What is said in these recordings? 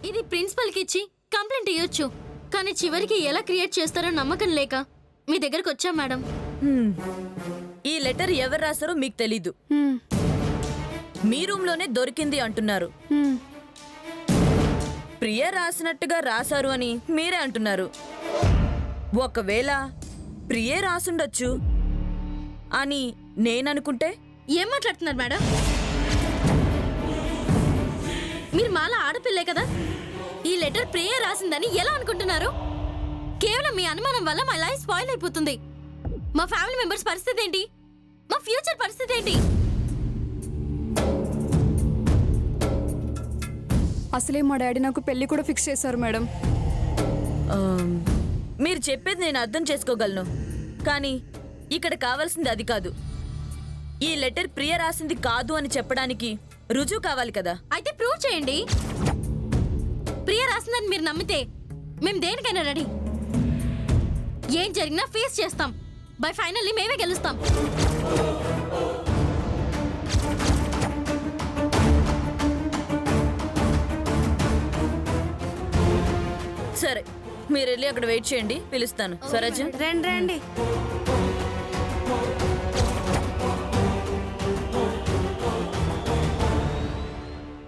ఇది ప్రిన్సిపల్ కి ఇచ్చి కంప్లైంట్ ఇవ్వచ్చు, కానీ చివరికి ఎలా క్రియేట్ చేస్తారో నమ్మకం లేక మీ దగ్గరకు వచ్చాం మేడం. ఈ లెటర్ ఎవరు రాసారో మీకు తెలీదు. మీ రూమ్ లోనే దొరికింది అంటున్నారు. ప్రియ రాసినట్టుగా రాశారు అని మీరే అంటున్నారు. ఒకవేళ ప్రియే రాసుండొచ్చు అని నేననుకుంటే? ఏం మాట్లాడుతున్నారు మేడం? మీరు మాలా ఆడపిల్లే కదా, ఈ లెటర్ ప్రియ రాసిందని ఎలా అనుకుంటున్నారు? కేవలం మీ అనుమానం వల్ల మా లైఫ్ స్పాయిల్ అయిపోతుంది. మా ఫ్యామిలీ మెంబర్స్ పరిస్థితి ఏంటి? మా ఫ్యూచర్ పరిస్థితి ఏంటి? అసలే మా డాడీ నాకు పెళ్లి కూడా ఫిక్స్ చేశారు మేడం. మీరు చెప్పేది నేను అర్థం చేసుకోగలను, కానీ ఇక్కడ కావాల్సింది అది కాదు. ఈ లెటర్ ప్రియ రాసింది కాదు అని చెప్పడానికి రుజువు కావాలి కదా. అయితే ప్రూవ్ చేయండి. ప్రియ రాసిందని మీరు నమ్మితే మేము దేనికైనా రెడీ. ఏం జరిగినా ఫేస్ చేస్తాం. బై ఫైనల్లీ మేమే గెలుస్తాం. సరే, మీరు వెళ్ళి అక్కడ వెయిట్ చేయండి, పిలుస్తాను. స్వరాజ్యం రండి.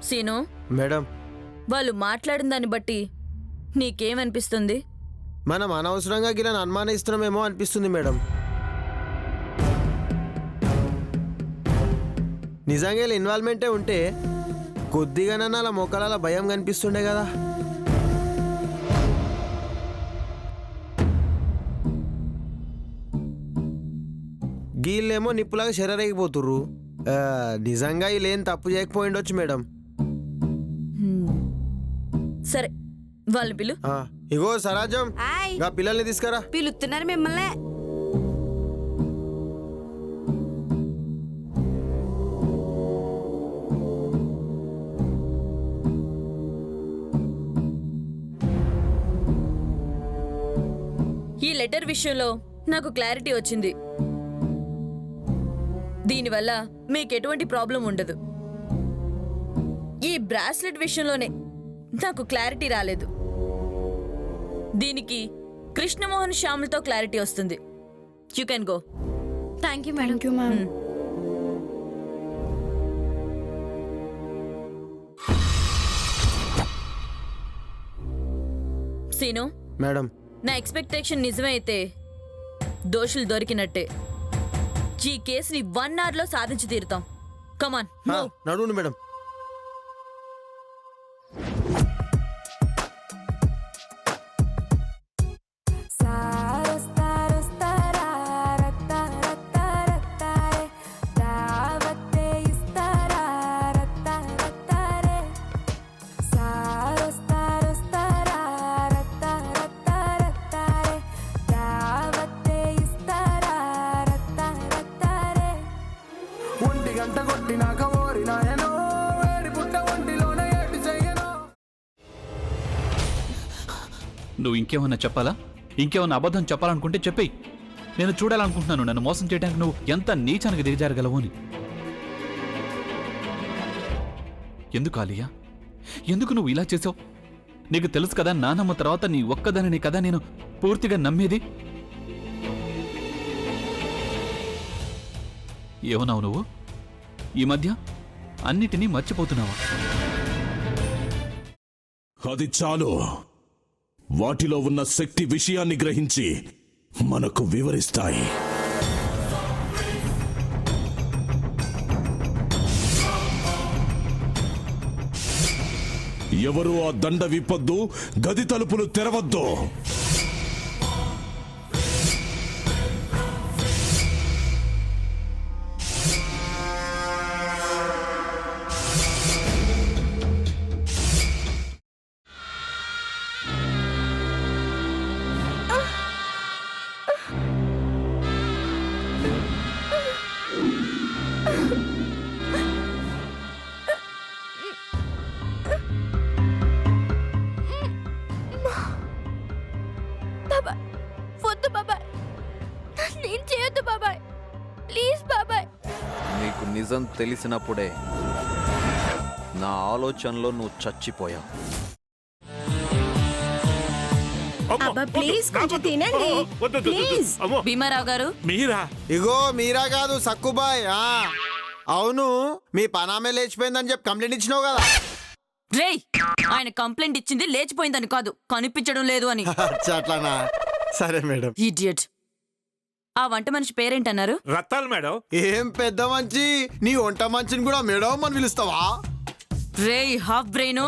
సీను మేడం, వాళ్ళు మాట్లాడిన దాన్ని బట్టి నీకేమనిపిస్తుంది? మనం అనవసరంగా గిలను అనుమానిస్తున్నామేమో అనిపిస్తుంది మేడం. నిజంగా ఇన్వాల్వ్మెంటే ఉంటే కొద్దిగానన్నా అలా మొక్కల భయం కనిపిస్తుండే కదా. గీళ్ళేమో నిప్పులాగా శరీరగిపోతుర్రు. నిజంగా వీళ్ళేం తప్పు చేయకపోయిండొచ్చు మేడం. సరే, వాళ్ళని పిలు. ఇగో సరాజం, పిల్లల్ని తీసుకురా. పిలుస్తున్నారు మిమ్మల్ని. ఈ లెటర్ విషయంలో నాకు క్లారిటీ వచ్చింది. దీనివల్ల మీకు ఎటువంటి ప్రాబ్లం ఉండదు. ఈ బ్రాస్లెట్ విషయంలోనే నాకు క్లారిటీ రాలేదు. దీనికి కృష్ణమోహన్ శ్యామ్లతో క్లారిటీ వస్తుంది. You can go. Thank you madam. Ma'am. Seenu madam, నా ఎక్స్పెక్టేషన్ నిజమే అయితే దోషులు దొరికినట్టే. ఈ కేసుని 1 hour లో సాధించి తీరుతాం. కమాన్, నడుండి మేడం. నువ్వు ఇంకేమన్నా చెప్పాలా? ఇంకేమన్నా అబద్ధం చెప్పాలనుకుంటే చెప్పేయి. నేను చూడాలనుకుంటున్నాను నన్ను మోసం చేయడానికి నువ్వు ఎంత నీచానికి దిగజారగలవు అని. ఎందుకు ఆలియా, ఎందుకు నువ్వు ఇలా చేసావు? నీకు తెలుసు కదా నానమ్మ తర్వాత నీ ఒక్కదానిని కదా నేను పూర్తిగా నమ్మేది. ఏమన్నావు నువ్వు? ఈ మధ్య అన్నిటినీ మర్చిపోతున్నావా? అది చాలు. వాటిలో ఉన్న శక్తి విషయాన్ని గ్రహించి మనకు వివరిస్తాయి. ఎవరు ఆ దండ విప్పొద్దు, గది తలుపులు తెరవద్దు. నీకు నిజం తెలిసినప్పుడే నా ఆలోచనలో నువ్వు చచ్చిపోయావు. అబ్బా ప్లీజ్ కొంచెం తినండి ప్లీజ్. భీమారావు గారు మీరా? ఇగో మీరా కాదు సక్కుబాయ్ అవును మీ పనామే లేచిపోయిందని చెప్పి కంప్లైంట్ ఇచ్చినావు కదా. రేయ్ ఆయన కంప్లైంట్ ఇచ్చింది లేచిపోయిందని కాదు, కనిపించడం లేదు అని. అచ్చా, అట్లానా? సరే మేడం. ఇడియట్. ఆ వంట మనిషి పేరేంటన్నారు? రత్తాలు మేడం. ఏం పెద్ద మంచి, నీ వంట మంచిని కూడా మేడం అని పిలుస్తావా? రేయ్ హాఫ్ బ్రెయిన్,